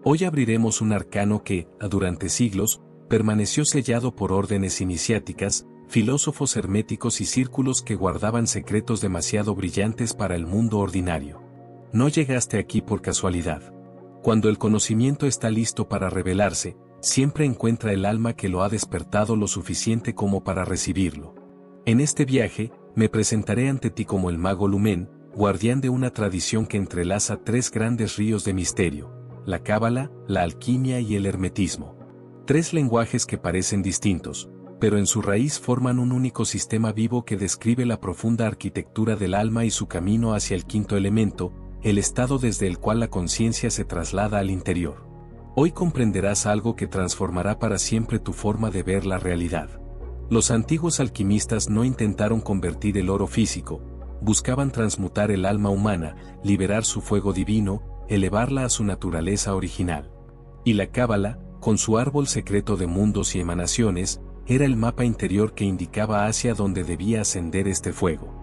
Hoy abriremos un arcano que, durante siglos, permaneció sellado por órdenes iniciáticas, filósofos herméticos y círculos que guardaban secretos demasiado brillantes para el mundo ordinario. No llegaste aquí por casualidad. Cuando el conocimiento está listo para revelarse, siempre encuentra el alma que lo ha despertado lo suficiente como para recibirlo. En este viaje, me presentaré ante ti como el mago Lumen, guardián de una tradición que entrelaza tres grandes ríos de misterio: la cábala, la alquimia y el hermetismo. Tres lenguajes que parecen distintos, pero en su raíz forman un único sistema vivo que describe la profunda arquitectura del alma y su camino hacia el quinto elemento, el estado desde el cual la conciencia se traslada al interior. Hoy comprenderás algo que transformará para siempre tu forma de ver la realidad. Los antiguos alquimistas no intentaron convertir el oro físico, buscaban transmutar el alma humana, liberar su fuego divino, elevarla a su naturaleza original. Y la cábala, con su árbol secreto de mundos y emanaciones, era el mapa interior que indicaba hacia dónde debía ascender este fuego.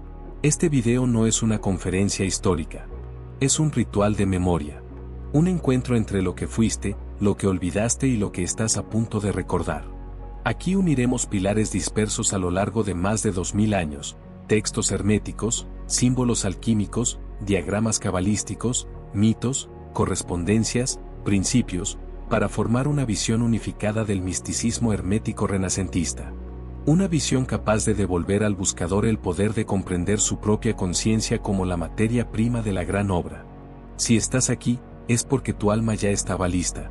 Este video no es una conferencia histórica. Es un ritual de memoria. Un encuentro entre lo que fuiste, lo que olvidaste y lo que estás a punto de recordar. Aquí uniremos pilares dispersos a lo largo de más de 2000 años, textos herméticos, símbolos alquímicos, diagramas cabalísticos, mitos, correspondencias, principios, para formar una visión unificada del misticismo hermético renacentista. Una visión capaz de devolver al buscador el poder de comprender su propia conciencia como la materia prima de la gran obra. Si estás aquí, es porque tu alma ya estaba lista.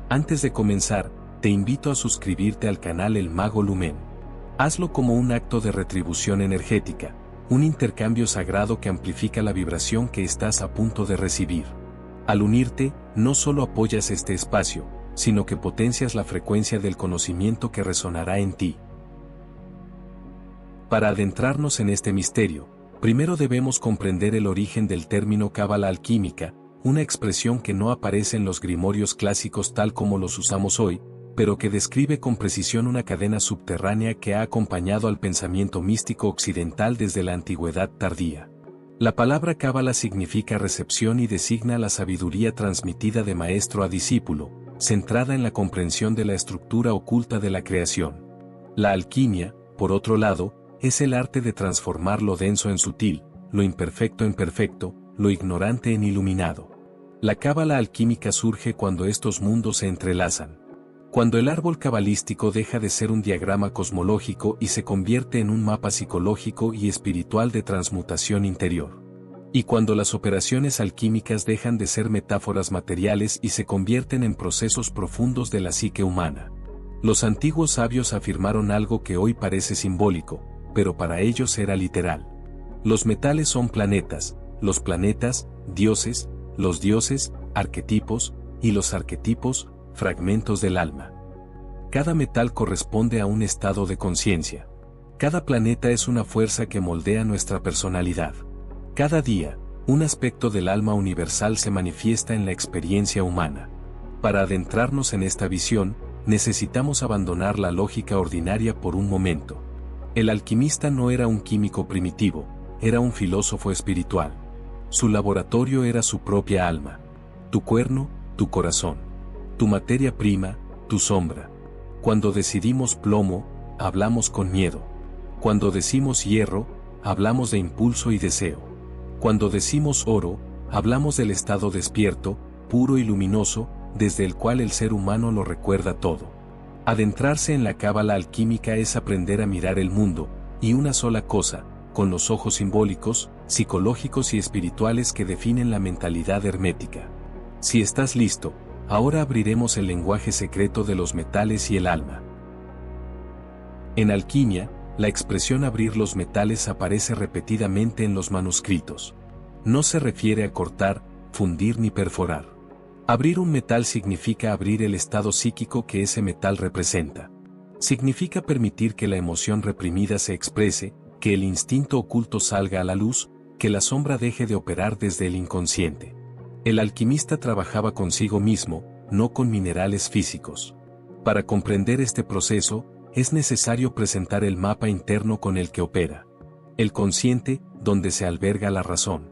Antes de comenzar, te invito a suscribirte al canal El Mago Lumen. Hazlo como un acto de retribución energética, un intercambio sagrado que amplifica la vibración que estás a punto de recibir. Al unirte, no solo apoyas este espacio, sino que potencias la frecuencia del conocimiento que resonará en ti. Para adentrarnos en este misterio, primero debemos comprender el origen del término cábala alquímica, una expresión que no aparece en los grimorios clásicos tal como los usamos hoy, pero que describe con precisión una cadena subterránea que ha acompañado al pensamiento místico occidental desde la antigüedad tardía. La palabra cábala significa recepción y designa la sabiduría transmitida de maestro a discípulo, centrada en la comprensión de la estructura oculta de la creación. La alquimia, por otro lado, es el arte de transformar lo denso en sutil, lo imperfecto en perfecto, lo ignorante en iluminado. La cábala alquímica surge cuando estos mundos se entrelazan. Cuando el árbol cabalístico deja de ser un diagrama cosmológico y se convierte en un mapa psicológico y espiritual de transmutación interior. Y cuando las operaciones alquímicas dejan de ser metáforas materiales y se convierten en procesos profundos de la psique humana. Los antiguos sabios afirmaron algo que hoy parece simbólico, pero para ellos era literal. Los metales son planetas, los planetas, dioses, los dioses, arquetipos, y los arquetipos, fragmentos del alma. Cada metal corresponde a un estado de conciencia. Cada planeta es una fuerza que moldea nuestra personalidad. Cada día, un aspecto del alma universal se manifiesta en la experiencia humana. Para adentrarnos en esta visión, necesitamos abandonar la lógica ordinaria por un momento. El alquimista no era un químico primitivo, era un filósofo espiritual. Su laboratorio era su propia alma. Tu cuerno, tu corazón. Tu materia prima, tu sombra. Cuando decidimos plomo, hablamos con miedo. Cuando decimos hierro, hablamos de impulso y deseo. Cuando decimos oro, hablamos del estado despierto, puro y luminoso, desde el cual el ser humano lo recuerda todo. Adentrarse en la cábala alquímica es aprender a mirar el mundo, y una sola cosa, con los ojos simbólicos, psicológicos y espirituales que definen la mentalidad hermética. Si estás listo, ahora abriremos el lenguaje secreto de los metales y el alma. En alquimia, la expresión abrir los metales aparece repetidamente en los manuscritos. No se refiere a cortar, fundir ni perforar. Abrir un metal significa abrir el estado psíquico que ese metal representa. Significa permitir que la emoción reprimida se exprese, que el instinto oculto salga a la luz, que la sombra deje de operar desde el inconsciente. El alquimista trabajaba consigo mismo, no con minerales físicos. Para comprender este proceso, es necesario presentar el mapa interno con el que opera. El consciente, donde se alberga la razón.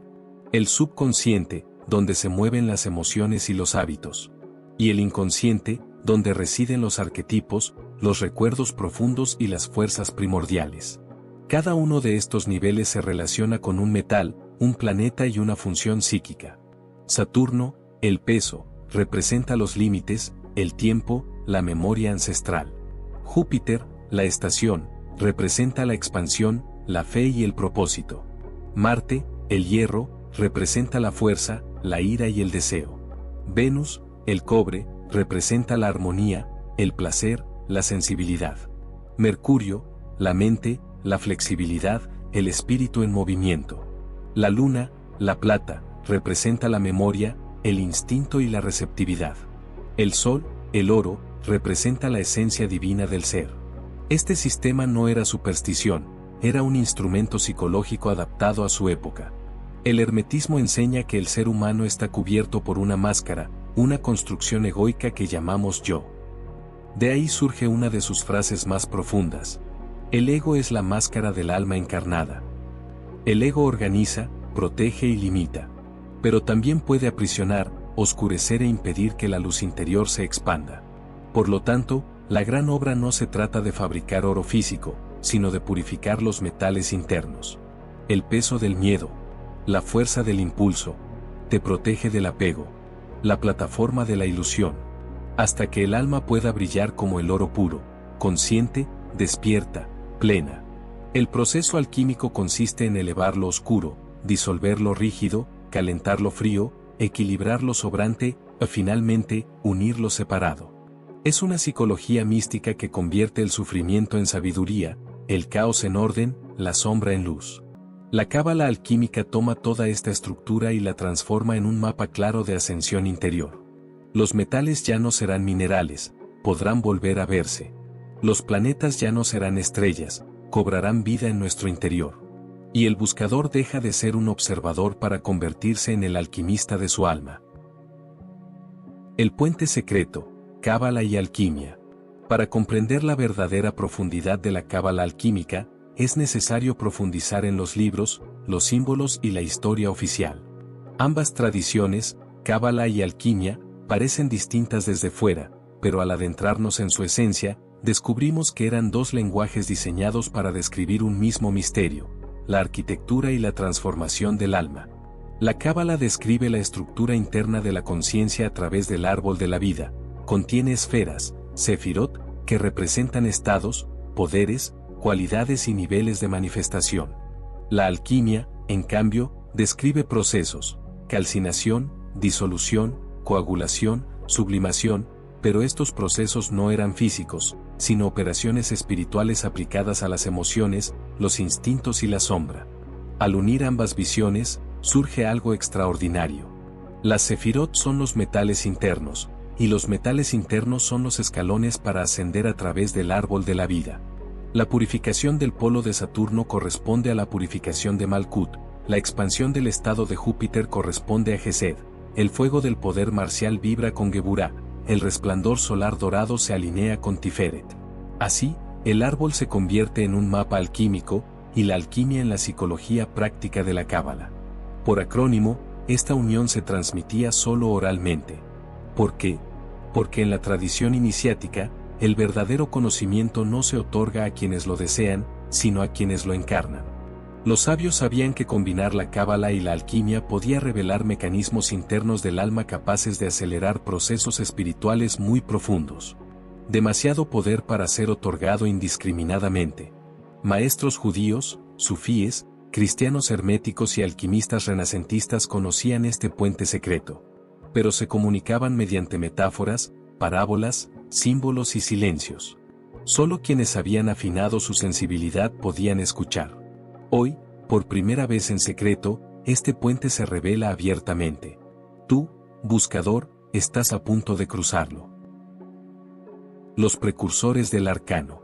El subconsciente, donde se mueven las emociones y los hábitos. y el inconsciente, donde residen los arquetipos, los recuerdos profundos y las fuerzas primordiales. Cada uno de estos niveles se relaciona con un metal, un planeta y una función psíquica. Saturno, el peso, representa los límites, el tiempo, la memoria ancestral. Júpiter, la estación, representa la expansión, la fe y el propósito. Marte, el hierro, representa la fuerza, la ira y el deseo. Venus, el cobre, representa la armonía, el placer, la sensibilidad. Mercurio, la mente, la flexibilidad, el espíritu en movimiento. La luna, la plata, representa la memoria, el instinto y la receptividad. El sol, el oro, representa la esencia divina del ser. Este sistema no era superstición, era un instrumento psicológico adaptado a su época. El hermetismo enseña que el ser humano está cubierto por una máscara, una construcción egoica que llamamos yo. De ahí surge una de sus frases más profundas. El ego es la máscara del alma encarnada. El ego organiza, protege y limita. Pero también puede aprisionar, oscurecer e impedir que la luz interior se expanda. Por lo tanto, la gran obra no se trata de fabricar oro físico, sino de purificar los metales internos. El peso del miedo, la fuerza del impulso, te protege del apego, la plataforma de la ilusión, hasta que el alma pueda brillar como el oro puro, consciente, despierta, plena. El proceso alquímico consiste en elevar lo oscuro, disolver lo rígido, calentar lo frío, equilibrar lo sobrante, y finalmente, unir lo separado. Es una psicología mística que convierte el sufrimiento en sabiduría, el caos en orden, la sombra en luz. La cábala alquímica toma toda esta estructura y la transforma en un mapa claro de ascensión interior. Los metales ya no serán minerales, podrán volver a verse. Los planetas ya no serán estrellas, cobrarán vida en nuestro interior. Y el buscador deja de ser un observador para convertirse en el alquimista de su alma. El puente secreto, cábala y alquimia. Para comprender la verdadera profundidad de la cábala alquímica, es necesario profundizar en los libros, los símbolos y la historia oficial. Ambas tradiciones, cábala y alquimia, parecen distintas desde fuera, pero al adentrarnos en su esencia, descubrimos que eran dos lenguajes diseñados para describir un mismo misterio, la arquitectura y la transformación del alma. La cábala describe la estructura interna de la conciencia a través del árbol de la vida, contiene esferas, sefirot, que representan estados, poderes, cualidades y niveles de manifestación. La alquimia, en cambio, describe procesos, calcinación, disolución, coagulación, sublimación, pero estos procesos no eran físicos, sino operaciones espirituales aplicadas a las emociones, los instintos y la sombra. Al unir ambas visiones, surge algo extraordinario. Las sefirot son los metales internos, y los metales internos son los escalones para ascender a través del árbol de la vida. La purificación del polo de Saturno corresponde a la purificación de Malkut, la expansión del estado de Júpiter corresponde a Gesed, el fuego del poder marcial vibra con Geburah, el resplandor solar dorado se alinea con Tiferet. Así, el árbol se convierte en un mapa alquímico, y la alquimia en la psicología práctica de la cábala. Por acrónimo, esta unión se transmitía solo oralmente. ¿Por qué? Porque en la tradición iniciática, el verdadero conocimiento no se otorga a quienes lo desean, sino a quienes lo encarnan. Los sabios sabían que combinar la cábala y la alquimia podía revelar mecanismos internos del alma capaces de acelerar procesos espirituales muy profundos. Demasiado poder para ser otorgado indiscriminadamente. Maestros judíos, sufíes, cristianos herméticos y alquimistas renacentistas conocían este puente secreto. Pero se comunicaban mediante metáforas, parábolas, símbolos y silencios. Solo quienes habían afinado su sensibilidad podían escuchar. Hoy, por primera vez en secreto, este puente se revela abiertamente. Tú, buscador, estás a punto de cruzarlo. Los precursores del arcano.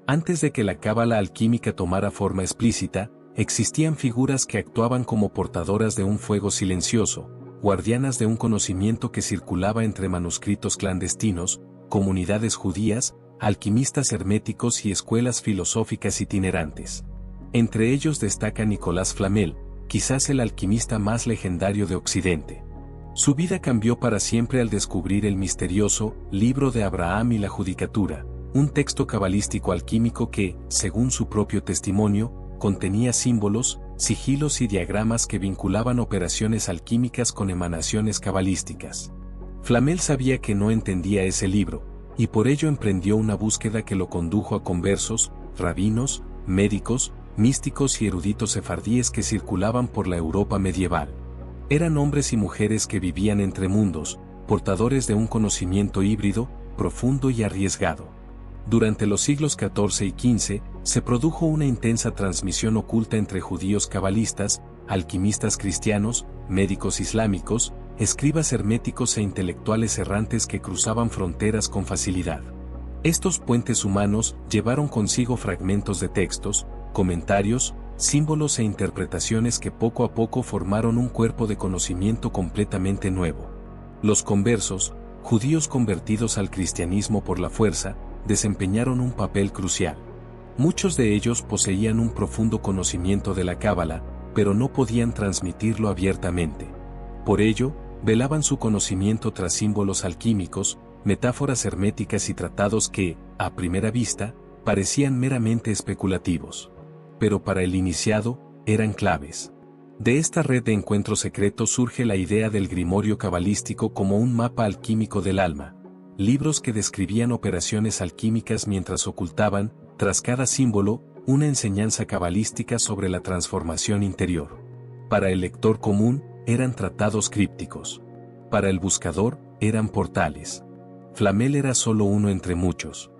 Antes de que la cábala alquímica tomara forma explícita, existían figuras que actuaban como portadoras de un fuego silencioso, guardianas de un conocimiento que circulaba entre manuscritos clandestinos, comunidades judías, alquimistas herméticos y escuelas filosóficas itinerantes. Entre ellos destaca Nicolás Flamel, quizás el alquimista más legendario de Occidente. Su vida cambió para siempre al descubrir el misterioso Libro de Abraham y la Judicatura, un texto cabalístico alquímico que, según su propio testimonio, contenía símbolos, sigilos y diagramas que vinculaban operaciones alquímicas con emanaciones cabalísticas. Flamel sabía que no entendía ese libro, y por ello emprendió una búsqueda que lo condujo a conversos, rabinos, médicos, místicos y eruditos sefardíes que circulaban por la Europa medieval. Eran hombres y mujeres que vivían entre mundos, portadores de un conocimiento híbrido, profundo y arriesgado. Durante los siglos XIV y XV, se produjo una intensa transmisión oculta entre judíos cabalistas, alquimistas cristianos, médicos islámicos, escribas herméticos e intelectuales errantes que cruzaban fronteras con facilidad. Estos puentes humanos llevaron consigo fragmentos de textos, comentarios, símbolos e interpretaciones que poco a poco formaron un cuerpo de conocimiento completamente nuevo. Los conversos, judíos convertidos al cristianismo por la fuerza, desempeñaron un papel crucial. Muchos de ellos poseían un profundo conocimiento de la cábala, pero no podían transmitirlo abiertamente. Por ello, velaban su conocimiento tras símbolos alquímicos, metáforas herméticas y tratados que, a primera vista, parecían meramente especulativos. Pero para el iniciado, eran claves. De esta red de encuentros secretos surge la idea del grimorio cabalístico como un mapa alquímico del alma, libros que describían operaciones alquímicas mientras ocultaban, tras cada símbolo, una enseñanza cabalística sobre la transformación interior. Para el lector común, eran tratados crípticos. Para el buscador, eran portales. Flamel era solo uno entre muchos.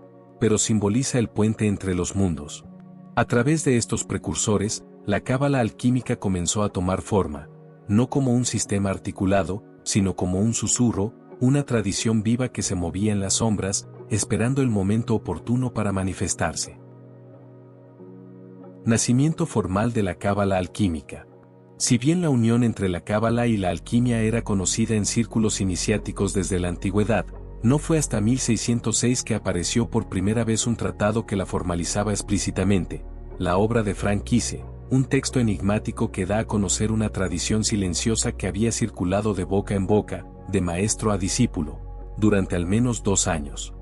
Pero simboliza el puente entre los mundos. A través de estos precursores, la cábala alquímica comenzó a tomar forma, no como un sistema articulado, sino como un susurro, una tradición viva que se movía en las sombras, esperando el momento oportuno para manifestarse. Nacimiento formal de la cábala alquímica. Si bien la unión entre la cábala y la alquimia era conocida en círculos iniciáticos desde la antigüedad, no fue hasta 1606 que apareció por primera vez un tratado que la formalizaba explícitamente, la obra de Frank Kise, un texto enigmático que da a conocer una tradición silenciosa que había circulado de boca en boca, de maestro a discípulo, durante al menos 2 años.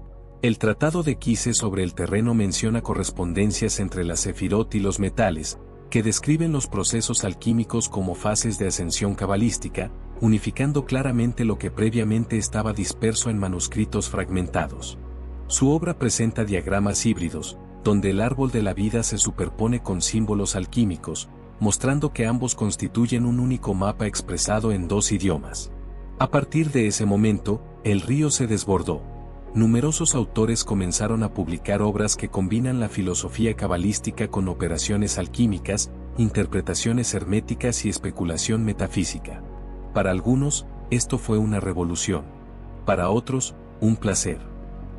El tratado de Kise sobre el terreno menciona correspondencias entre la sefirot y los metales, que describen los procesos alquímicos como fases de ascensión cabalística, unificando claramente lo que previamente estaba disperso en manuscritos fragmentados. Su obra presenta diagramas híbridos, donde el árbol de la vida se superpone con símbolos alquímicos, mostrando que ambos constituyen un único mapa expresado en 2 idiomas. A partir de ese momento, el río se desbordó. Numerosos autores comenzaron a publicar obras que combinan la filosofía cabalística con operaciones alquímicas, interpretaciones herméticas y especulación metafísica. Para algunos, esto fue una revolución. Para otros, un placer.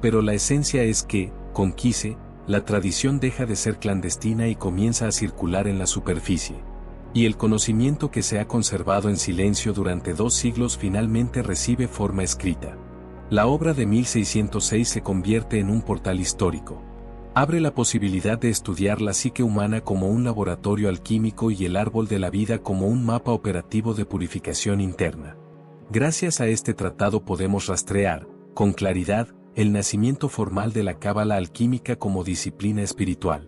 Pero la esencia es que, con Kise, la tradición deja de ser clandestina y comienza a circular en la superficie. Y el conocimiento que se ha conservado en silencio durante 2 siglos finalmente recibe forma escrita. La obra de 1606 se convierte en un portal histórico. Abre la posibilidad de estudiar la psique humana como un laboratorio alquímico y el árbol de la vida como un mapa operativo de purificación interna. Gracias a este tratado podemos rastrear, con claridad, el nacimiento formal de la cábala alquímica como disciplina espiritual.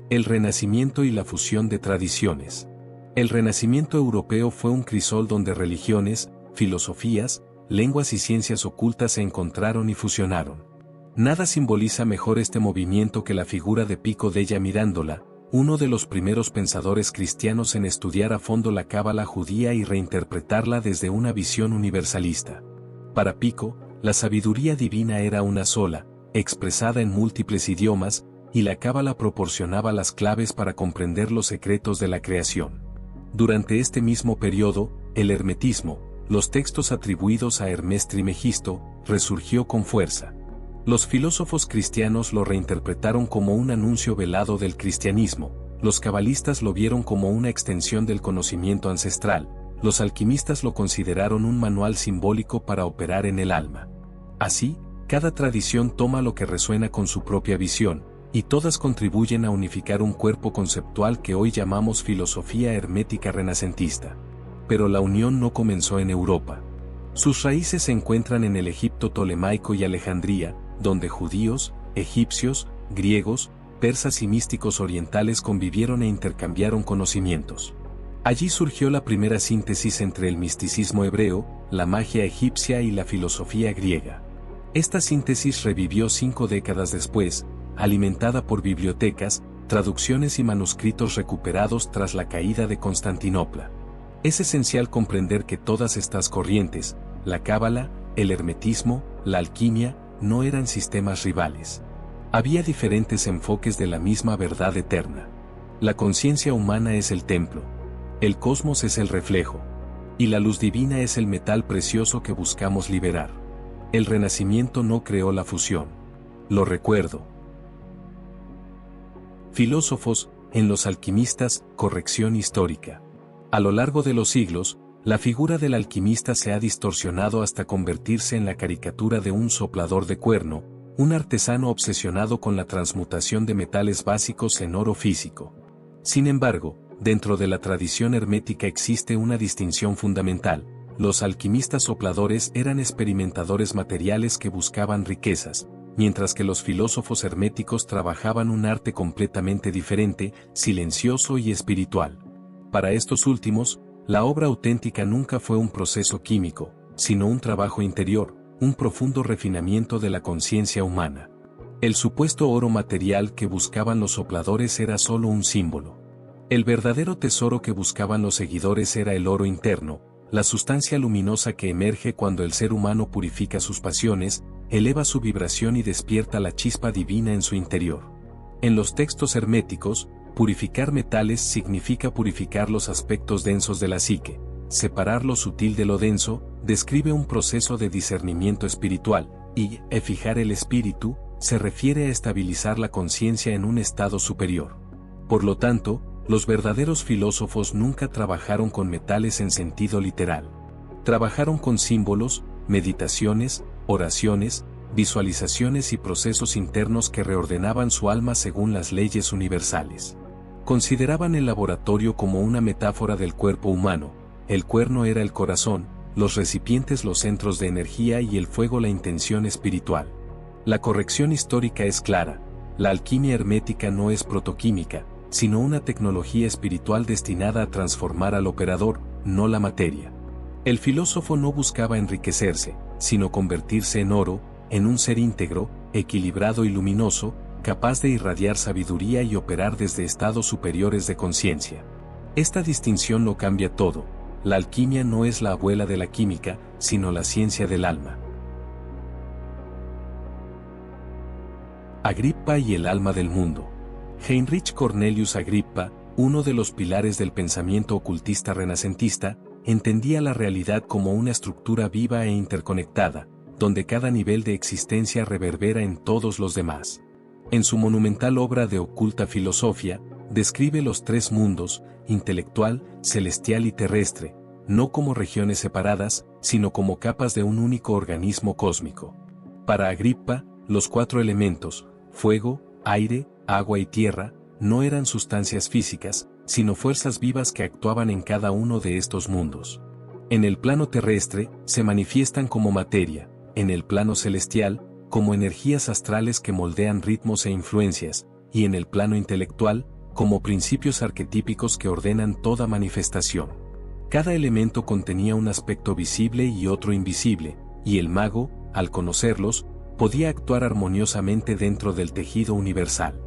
El Renacimiento y la fusión de tradiciones. El Renacimiento europeo fue un crisol donde religiones, filosofías, lenguas y ciencias ocultas se encontraron y fusionaron. Nada simboliza mejor este movimiento que la figura de Pico della Mirandola, uno de los primeros pensadores cristianos en estudiar a fondo la cábala judía y reinterpretarla desde una visión universalista. Para Pico, la sabiduría divina era una sola, expresada en múltiples idiomas, y la cábala proporcionaba las claves para comprender los secretos de la creación. Durante este mismo periodo, el hermetismo, los textos atribuidos a Hermes Trismegisto, resurgió con fuerza. Los filósofos cristianos lo reinterpretaron como un anuncio velado del cristianismo, los cabalistas lo vieron como una extensión del conocimiento ancestral, los alquimistas lo consideraron un manual simbólico para operar en el alma. Así, cada tradición toma lo que resuena con su propia visión, y todas contribuyen a unificar un cuerpo conceptual que hoy llamamos filosofía hermética renacentista. pero la unión no comenzó en Europa. Sus raíces se encuentran en el Egipto tolemaico y Alejandría, donde judíos, egipcios, griegos, persas y místicos orientales convivieron e intercambiaron conocimientos. Allí surgió la primera síntesis entre el misticismo hebreo, la magia egipcia y la filosofía griega. Esta síntesis revivió 5 décadas después, alimentada por bibliotecas, traducciones y manuscritos recuperados tras la caída de Constantinopla. Es esencial comprender que todas estas corrientes, la cábala, el hermetismo, la alquimia, no eran sistemas rivales. Había diferentes enfoques de la misma verdad eterna. La conciencia humana es el templo. El cosmos es el reflejo. Y la luz divina es el metal precioso que buscamos liberar. El Renacimiento no creó la fusión. Lo recuerdo. Filósofos, en los alquimistas, corrección histórica. A lo largo de los siglos, la figura del alquimista se ha distorsionado hasta convertirse en la caricatura de un soplador de cuerno, un artesano obsesionado con la transmutación de metales básicos en oro físico. Sin embargo, dentro de la tradición hermética existe una distinción fundamental. Los alquimistas sopladores eran experimentadores materiales que buscaban riquezas, mientras que los filósofos herméticos trabajaban un arte completamente diferente, silencioso y espiritual. Para estos últimos, la obra auténtica nunca fue un proceso químico, sino un trabajo interior, un profundo refinamiento de la conciencia humana. El supuesto oro material que buscaban los sopladores era solo un símbolo. El verdadero tesoro que buscaban los seguidores era el oro interno, la sustancia luminosa que emerge cuando el ser humano purifica sus pasiones, eleva su vibración y despierta la chispa divina en su interior. En los textos herméticos, purificar metales significa purificar los aspectos densos de la psique. Separar lo sutil de lo denso, describe un proceso de discernimiento espiritual, y fijar el espíritu, se refiere a estabilizar la conciencia en un estado superior. Por lo tanto, los verdaderos filósofos nunca trabajaron con metales en sentido literal. Trabajaron con símbolos, meditaciones, oraciones, visualizaciones y procesos internos que reordenaban su alma según las leyes universales. Consideraban el laboratorio como una metáfora del cuerpo humano. El cuerno era el corazón, los recipientes los centros de energía y el fuego la intención espiritual. La corrección histórica es clara. La alquimia hermética no es protoquímica, sino una tecnología espiritual destinada a transformar al operador, no la materia. El filósofo no buscaba enriquecerse, sino convertirse en oro, en un ser íntegro, equilibrado y luminoso, capaz de irradiar sabiduría y operar desde estados superiores de conciencia. Esta distinción lo cambia todo. La alquimia no es la abuela de la química, sino la ciencia del alma. Agrippa y el alma del mundo. Heinrich Cornelius Agrippa, uno de los pilares del pensamiento ocultista renacentista, entendía la realidad como una estructura viva e interconectada, donde cada nivel de existencia reverbera en todos los demás. En su monumental obra de Oculta Filosofia, describe los 3 mundos, intelectual, celestial y terrestre, no como regiones separadas, sino como capas de un único organismo cósmico. Para Agrippa, los 4 elementos, fuego, aire, agua y tierra, no eran sustancias físicas, sino fuerzas vivas que actuaban en cada uno de estos mundos. En el plano terrestre, se manifiestan como materia, en el plano celestial, como energías astrales que moldean ritmos e influencias, y en el plano intelectual, como principios arquetípicos que ordenan toda manifestación. Cada elemento contenía un aspecto visible y otro invisible, y el mago, al conocerlos, podía actuar armoniosamente dentro del tejido universal.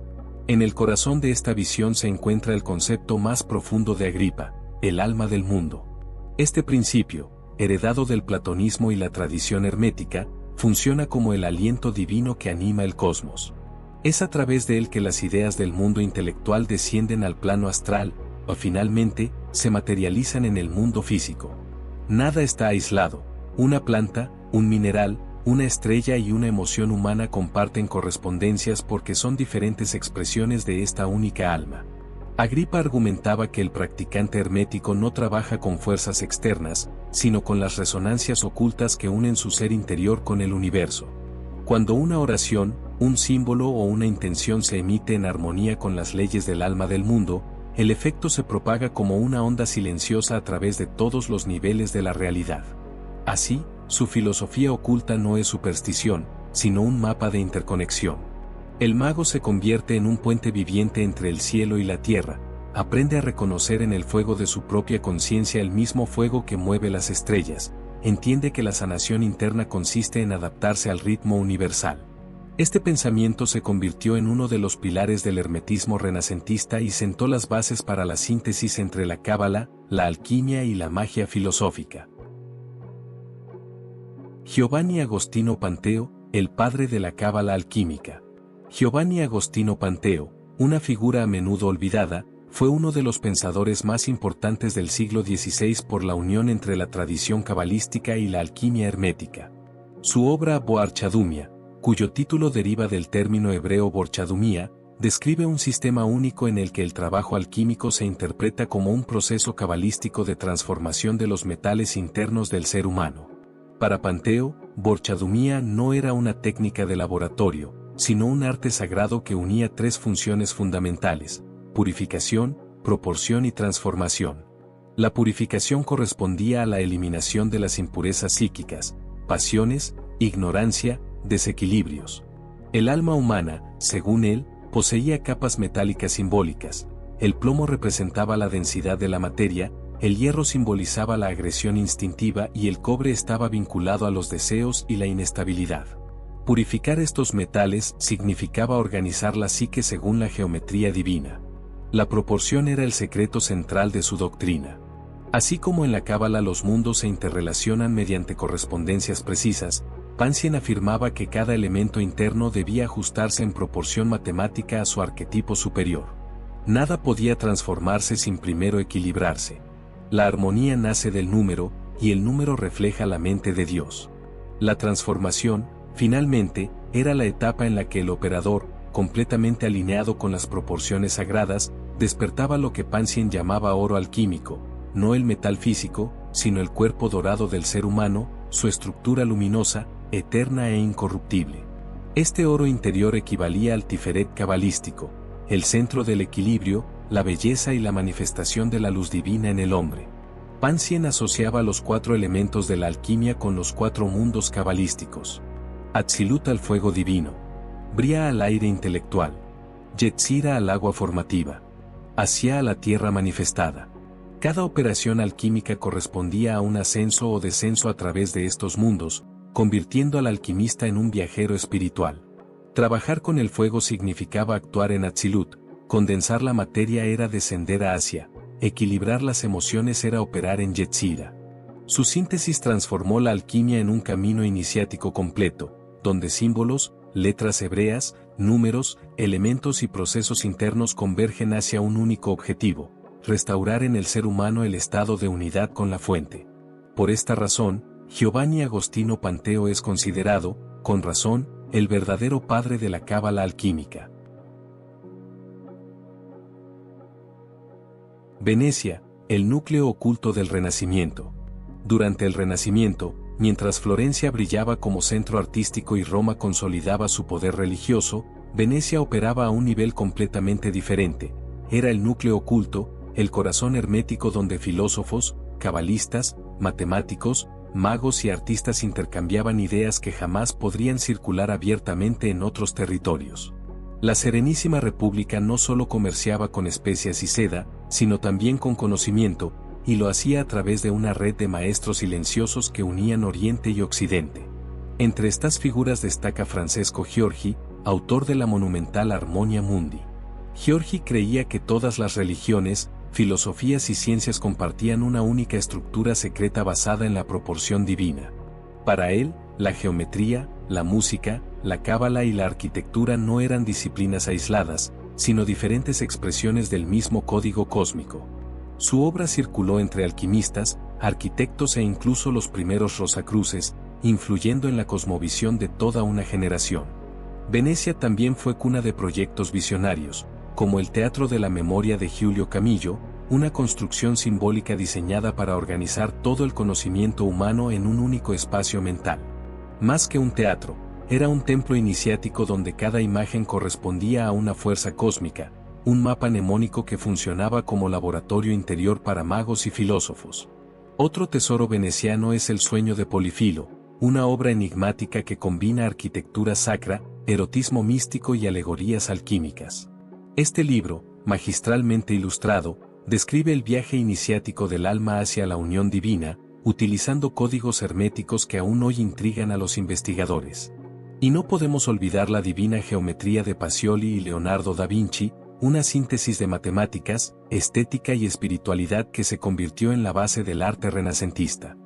En el corazón de esta visión se encuentra el concepto más profundo de Agrippa, el alma del mundo. Este principio, heredado del platonismo y la tradición hermética, funciona como el aliento divino que anima el cosmos. Es a través de él que las ideas del mundo intelectual descienden al plano astral, o finalmente, se materializan en el mundo físico. Nada está aislado. Una planta, un mineral, una estrella y una emoción humana comparten correspondencias porque son diferentes expresiones de esta única alma. Agrippa argumentaba que el practicante hermético no trabaja con fuerzas externas, sino con las resonancias ocultas que unen su ser interior con el universo. Cuando una oración, un símbolo o una intención se emite en armonía con las leyes del alma del mundo, el efecto se propaga como una onda silenciosa a través de todos los niveles de la realidad. Así, su filosofía oculta no es superstición, sino un mapa de interconexión. El mago se convierte en un puente viviente entre el cielo y la tierra, aprende a reconocer en el fuego de su propia conciencia el mismo fuego que mueve las estrellas, entiende que la sanación interna consiste en adaptarse al ritmo universal. Este pensamiento se convirtió en uno de los pilares del hermetismo renacentista y sentó las bases para la síntesis entre la cábala, la alquimia y la magia filosófica. Giovanni Agostino Panteo, el padre de la cábala alquímica. Giovanni Agostino Panteo, una figura a menudo olvidada, fue uno de los pensadores más importantes del siglo XVI por la unión entre la tradición cabalística y la alquimia hermética. Su obra Boarchadumia, cuyo título deriva del término hebreo borchadumía, describe un sistema único en el que el trabajo alquímico se interpreta como un proceso cabalístico de transformación de los metales internos del ser humano. Para Panteo, borchadumía no era una técnica de laboratorio, sino un arte sagrado que unía tres funciones fundamentales: purificación, proporción y transformación. La purificación correspondía a la eliminación de las impurezas psíquicas, pasiones, ignorancia, desequilibrios. El alma humana, según él, poseía capas metálicas simbólicas. El plomo representaba la densidad de la materia, el hierro simbolizaba la agresión instintiva y el cobre estaba vinculado a los deseos y la inestabilidad. Purificar estos metales significaba organizar la psique según la geometría divina. La proporción era el secreto central de su doctrina. Así como en la cábala los mundos se interrelacionan mediante correspondencias precisas, Pansien afirmaba que cada elemento interno debía ajustarse en proporción matemática a su arquetipo superior. Nada podía transformarse sin primero equilibrarse. La armonía nace del número, y el número refleja la mente de Dios. La transformación, finalmente, era la etapa en la que el operador, completamente alineado con las proporciones sagradas, despertaba lo que Pansien llamaba oro alquímico, no el metal físico, sino el cuerpo dorado del ser humano, su estructura luminosa, eterna e incorruptible. Este oro interior equivalía al tiferet cabalístico, el centro del equilibrio, la belleza y la manifestación de la luz divina en el hombre. Pansien asociaba los cuatro elementos de la alquimia con los cuatro mundos cabalísticos. Atzilut al fuego divino, Bria al aire intelectual, Yetzira al agua formativa, Asia a la tierra manifestada. Cada operación alquímica correspondía a un ascenso o descenso a través de estos mundos, convirtiendo al alquimista en un viajero espiritual. Trabajar con el fuego significaba actuar en Atzilut, condensar la materia era descender a Asia, equilibrar las emociones era operar en Yetzira. Su síntesis transformó la alquimia en un camino iniciático completo, donde símbolos, letras hebreas, números, elementos y procesos internos convergen hacia un único objetivo: restaurar en el ser humano el estado de unidad con la fuente. Por esta razón, Giovanni Agostino Panteo es considerado, con razón, el verdadero padre de la cábala alquímica. Venecia, el núcleo oculto del Renacimiento. Durante el Renacimiento, mientras Florencia brillaba como centro artístico y Roma consolidaba su poder religioso, Venecia operaba a un nivel completamente diferente. Era el núcleo oculto, el corazón hermético donde filósofos, cabalistas, matemáticos, magos y artistas intercambiaban ideas que jamás podrían circular abiertamente en otros territorios. La Serenísima República no solo comerciaba con especias y seda, sino también con conocimiento, y lo hacía a través de una red de maestros silenciosos que unían Oriente y Occidente. Entre estas figuras destaca Francesco Giorgi, autor de la monumental Harmonia Mundi. Giorgi creía que todas las religiones, filosofías y ciencias compartían una única estructura secreta basada en la proporción divina. Para él, la geometría, la música, la cábala y la arquitectura no eran disciplinas aisladas, sino diferentes expresiones del mismo código cósmico. Su obra circuló entre alquimistas, arquitectos e incluso los primeros rosacruces, influyendo en la cosmovisión de toda una generación. Venecia también fue cuna de proyectos visionarios, como el Teatro de la Memoria de Giulio Camillo, una construcción simbólica diseñada para organizar todo el conocimiento humano en un único espacio mental. Más que un teatro, era un templo iniciático donde cada imagen correspondía a una fuerza cósmica, un mapa mnemónico que funcionaba como laboratorio interior para magos y filósofos. Otro tesoro veneciano es El sueño de Polifilo, una obra enigmática que combina arquitectura sacra, erotismo místico y alegorías alquímicas. Este libro, magistralmente ilustrado, describe el viaje iniciático del alma hacia la unión divina, utilizando códigos herméticos que aún hoy intrigan a los investigadores. Y no podemos olvidar la divina geometría de Pacioli y Leonardo da Vinci, una síntesis de matemáticas, estética y espiritualidad que se convirtió en la base del arte renacentista.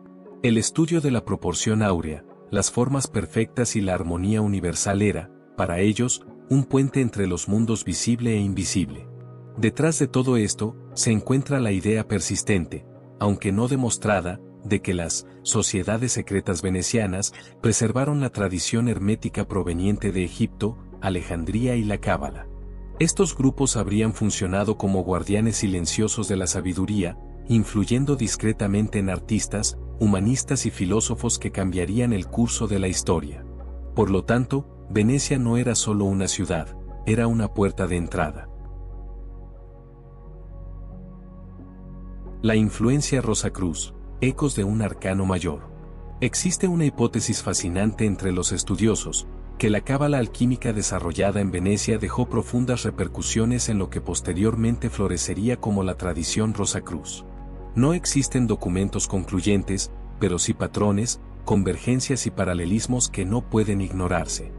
El estudio de la proporción áurea, las formas perfectas y la armonía universal era, para ellos, un puente entre los mundos visible e invisible. Detrás de todo esto, se encuentra la idea persistente, aunque no demostrada, de que las sociedades secretas venecianas preservaron la tradición hermética proveniente de Egipto, Alejandría y la Cábala. Estos grupos habrían funcionado como guardianes silenciosos de la sabiduría, influyendo discretamente en artistas, humanistas y filósofos que cambiarían el curso de la historia. Por lo tanto, Venecia no era solo una ciudad, era una puerta de entrada. La influencia Rosacruz, ecos de un arcano mayor. Existe una hipótesis fascinante entre los estudiosos, que la cábala alquímica desarrollada en Venecia dejó profundas repercusiones en lo que posteriormente florecería como la tradición Rosacruz. No existen documentos concluyentes, pero sí patrones, convergencias y paralelismos que no pueden ignorarse.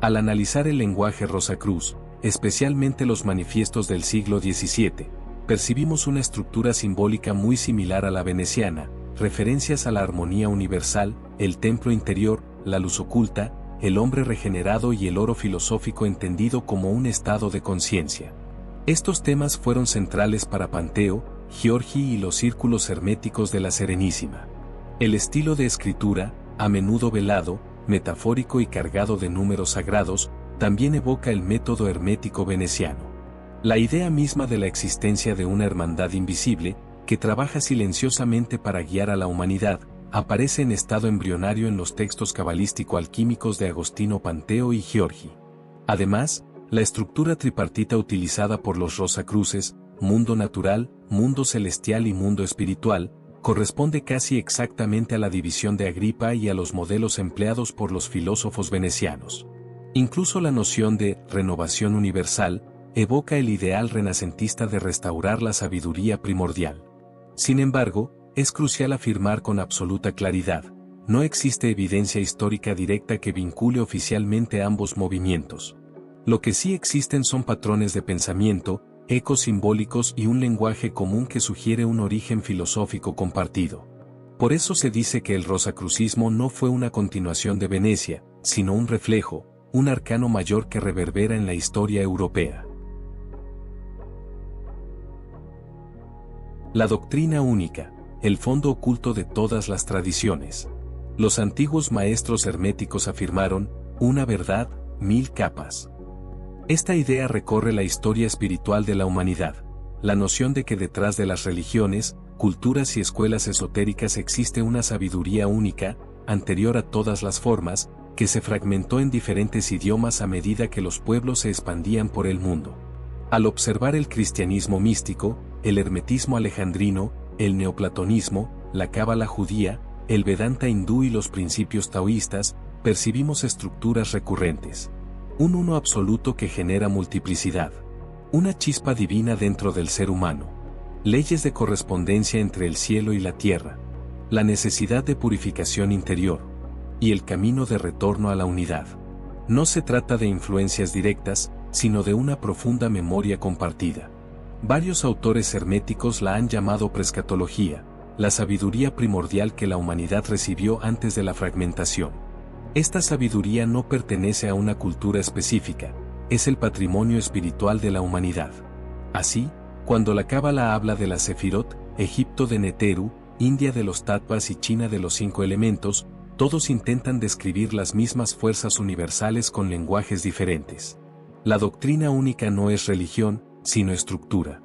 Al analizar el lenguaje Rosacruz, especialmente los manifiestos del siglo XVII, percibimos una estructura simbólica muy similar a la veneciana, referencias a la armonía universal, el templo interior, la luz oculta, el hombre regenerado y el oro filosófico entendido como un estado de conciencia. Estos temas fueron centrales para Panteo, Giorgi y los círculos herméticos de la Serenísima. El estilo de escritura, a menudo velado, metafórico y cargado de números sagrados, también evoca el método hermético veneciano. La idea misma de la existencia de una hermandad invisible, que trabaja silenciosamente para guiar a la humanidad, aparece en estado embrionario en los textos cabalístico-alquímicos de Agostino Panteo y Giorgi. Además, la estructura tripartita utilizada por los Rosacruces, mundo natural, mundo celestial y mundo espiritual, corresponde casi exactamente a la división de Agripa y a los modelos empleados por los filósofos venecianos. Incluso la noción de renovación universal evoca el ideal renacentista de restaurar la sabiduría primordial. Sin embargo, es crucial afirmar con absoluta claridad, no existe evidencia histórica directa que vincule oficialmente ambos movimientos. Lo que sí existen son patrones de pensamiento, ecos simbólicos y un lenguaje común que sugiere un origen filosófico compartido. Por eso se dice que el rosacrucismo no fue una continuación de Venecia, sino un reflejo, un arcano mayor que reverbera en la historia europea. La doctrina única, el fondo oculto de todas las tradiciones. Los antiguos maestros herméticos afirmaron, una verdad, 1000 capas. Esta idea recorre la historia espiritual de la humanidad, la noción de que detrás de las religiones, culturas y escuelas esotéricas existe una sabiduría única, anterior a todas las formas, que se fragmentó en diferentes idiomas a medida que los pueblos se expandían por el mundo. Al observar el cristianismo místico, el hermetismo alejandrino, el neoplatonismo, la cábala judía, el Vedanta hindú y los principios taoístas, percibimos estructuras recurrentes. Un uno absoluto que genera multiplicidad. Una chispa divina dentro del ser humano. Leyes de correspondencia entre el cielo y la tierra. La necesidad de purificación interior. Y el camino de retorno a la unidad. No se trata de influencias directas, sino de una profunda memoria compartida. Varios autores herméticos la han llamado prescatología, la sabiduría primordial que la humanidad recibió antes de la fragmentación. Esta sabiduría no pertenece a una cultura específica, es el patrimonio espiritual de la humanidad. Así, cuando la cábala habla de la Sefirot, Egipto de Neteru, India de los Tattvas y China de los 5 elementos, todos intentan describir las mismas fuerzas universales con lenguajes diferentes. La doctrina única no es religión, sino estructura.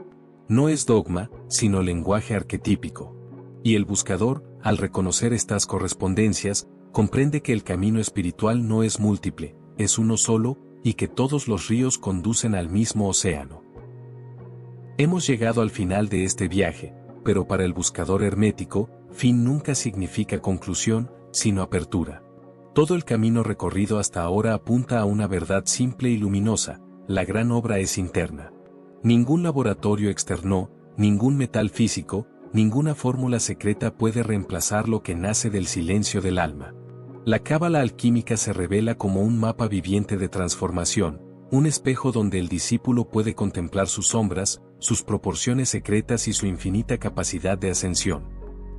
No es dogma, sino lenguaje arquetípico. Y el buscador, al reconocer estas correspondencias, comprende que el camino espiritual no es múltiple, es uno solo, y que todos los ríos conducen al mismo océano. Hemos llegado al final de este viaje, pero para el buscador hermético, fin nunca significa conclusión, sino apertura. Todo el camino recorrido hasta ahora apunta a una verdad simple y luminosa: la gran obra es interna. Ningún laboratorio externo, ningún metal físico, ninguna fórmula secreta puede reemplazar lo que nace del silencio del alma. La cábala alquímica se revela como un mapa viviente de transformación, un espejo donde el discípulo puede contemplar sus sombras, sus proporciones secretas y su infinita capacidad de ascensión.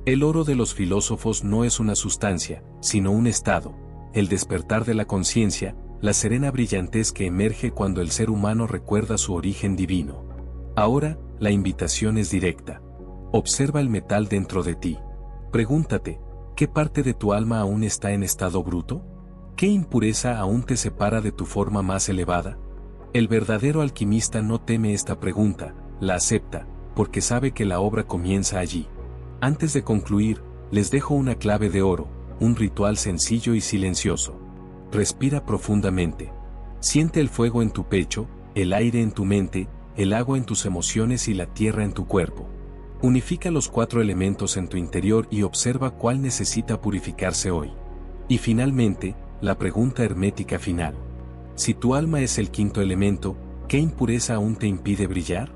El oro de los filósofos no es una sustancia, sino un estado, el despertar de la conciencia, la serena brillantez que emerge cuando el ser humano recuerda su origen divino. Ahora, la invitación es directa. Observa el metal dentro de ti. Pregúntate, ¿qué parte de tu alma aún está en estado bruto? ¿Qué impureza aún te separa de tu forma más elevada? El verdadero alquimista no teme esta pregunta, la acepta, porque sabe que la obra comienza allí. Antes de concluir, les dejo una clave de oro, un ritual sencillo y silencioso. Respira profundamente. Siente el fuego en tu pecho, el aire en tu mente, el agua en tus emociones y la tierra en tu cuerpo. Unifica los 4 elementos en tu interior y observa cuál necesita purificarse hoy. Y finalmente, la pregunta hermética final. Si tu alma es el 5.º elemento, ¿qué impureza aún te impide brillar?